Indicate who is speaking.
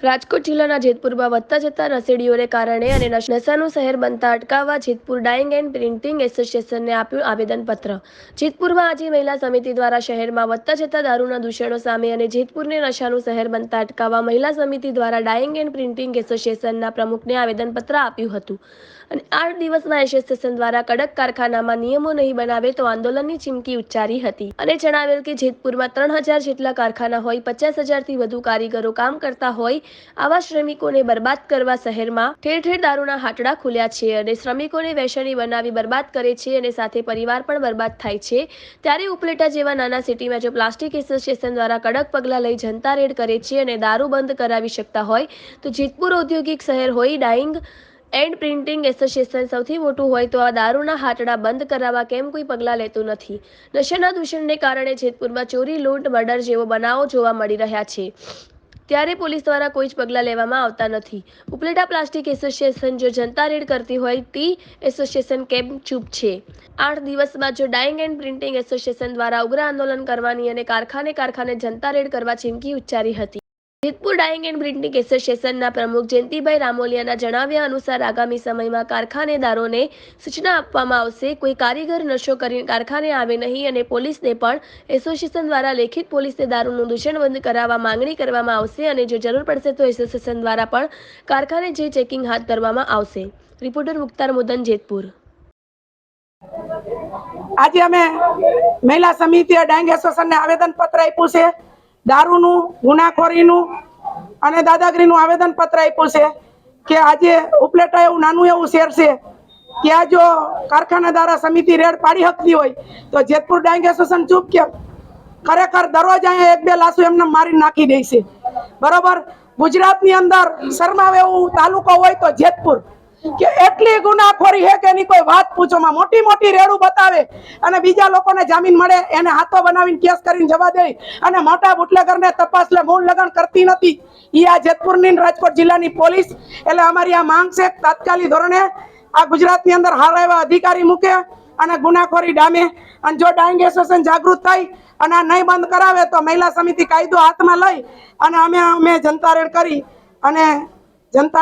Speaker 1: રાજકોટ જિલ્લાના જેતપુરમાં વધતા જતા નશેડીઓને કારણે અને નશાનું શહેર બનતા અટકાવવા જેતપુર ડાઇંગ એન્ડ પ્રિન્ટિંગ એસોસિએશનને આપ્યું આવેદનપત્ર। જેતપુરમાં આજે મહિલા સમિતિ દ્વારા શહેરમાં વધતા જતા દારૂના દૂષણો સામે અને જેતપુરને નશાનું શહેર બનતા અટકાવવા મહિલા સમિતિ દ્વારા ડાઇંગ એન્ડ પ્રિન્ટિંગ એસોસિએશનના પ્રમુખને આવેદનપત્ર આપ્યું હતું અને 8 દિવસમાં એસોસિએશન દ્વારા કડક કારખાનામાં નિયમો નહીં બનાવે તો આંદોલનની ચીમકી ઉચ્ચારી હતી અને જણાવેલ કે જેતપુરમાં 3000 જેટલા કારખાના હોય, 50,000થી વધુ કારીગરો કામ કરતા હોય, આવા શ્રમિકોને બરબાદ કરવા શહેરમાં ઠેર ઠેર દારૂના હાટડા ખુલ્યા છે અને શ્રમિકોને વ્યસની બનાવી બરબાદ કરે છે અને સાથે પરિવાર પણ બરબાદ થાય છે। ત્યારે ઉપલેટા જેવા નાના સિટીમાં જો પ્લાસ્ટિક એસોસિએશન દ્વારા કડક પગલાં લઈ જનતા રેડ કરે છે અને દારૂ બંધ કરાવી શકતા હોય તો જેતપુર ઔદ્યોગિક શહેર હોય, ડાઇંગ એન્ડ પ્રિન્ટિંગ એસોસિએશન સૌથી મોટું હોય તો આ દારૂના હાટડા બંધ કરાવવા કેમ કોઈ પગલાં લેતું નથી। નશાના દૂષણને કારણે જેતપુરમાં ચોરી, લૂંટ, મર્ડર જેવો બનાવો જોવા મળી રહ્યા છે, ત્યારે પોલીસ દ્વારા કોઈ જ પગલાં લેવામાં આવતા નથી। ઉપલેટા પ્લાસ્ટિક એસોસિએશન જો જનતા રેડ કરતી હોય, ટી એસોસિએશન કેમ ચૂપ છે? 8 દિવસમાં જો ડાઇંગ એન્ડ પ્રિન્ટિંગ એસોસિએશન દ્વારા ઉગ્ર આંદોલન કરવાની અને કારખાને જનતા રેડ કરવા ચીમકી ઉચ્ચારી હતી। જેતપુર ડાઇંગ એન્ડ પ્રિન્ટિંગ એસોસિએશનના પ્રમુખ જયંતિભાઈ રામોલિયાના જણાવ્યા અનુસાર આગામી સમયમાં કારખાનેદારોને સૂચના આપવામાં આવશે, કોઈ કારીગર નશો કરીને કારખાને આવે નહીં અને પોલીસને પણ એસોસિએશન દ્વારા લેખિત પોલીસને દારૂનું દૂષણ બંધ કરાવવા માંગણી કરવામાં આવશે અને જો જરૂર પડશે તો એસોસિએશન દ્વારા પણ કારખાને જઈ ચેકિંગ હાથ ધરવામાં આવશે। રિપોર્ટર મુખ્તાર મોદન, જેતપુર।
Speaker 2: આજે અમે મહિલા સમિતિએ ડાઇંગ એસોસિએશનને આવેદનપત્ર આપ્યું છે। દારૂનું, ગુનાખોરીનું અને દાદાગીરીનું આવેદનપત્ર આપ્યું છે કે આજે ઉપલેટા એવું નાનું એવું શહેર છે, ત્યાં જો કારખાનેદાર સમિતિ રેડ પાડી શકતી હોય તો જેતપુર ડાઇંગ એસોસિએશન ચૂપ કેમ? ખરેખર દરરોજ અહીંયા 1-2 લાશો એમને મારી નાખી દે છે, બરોબર। ગુજરાતની અંદર શરમાવે એવું તાલુકો હોય તો જેતપુર, કે એટલી ગુનાખોરી છે કે એની કોઈ વાત પૂછોમાં। મોટી મોટી રેડું બતાવે અને બીજા લોકોને જામીન મળે એને હાથો બનાવીને કેસ કરીને જવા દે અને મોટા બુટલેગરને તપાસ લે મૂળ લગન કરતી નથી। ઈ આ જેતપુરની રાજકોટ જિલ્લાની પોલીસ, એટલે અમારી આ માંગ છે તાત્કાલિક ધોરણે આ ગુજરાતની અંદર હારા એવા અધિકારી મૂકે અને ગુનાખોરી ડામે। અને જો ડાઇંગ એસોસિએશન જાગૃત થાય અને આ નહીં બંધ કરાવે તો મહિલા સમિતિ કાયદો હાથમાં લઈ અને અમે જનતા રેડ કરી અને જનતા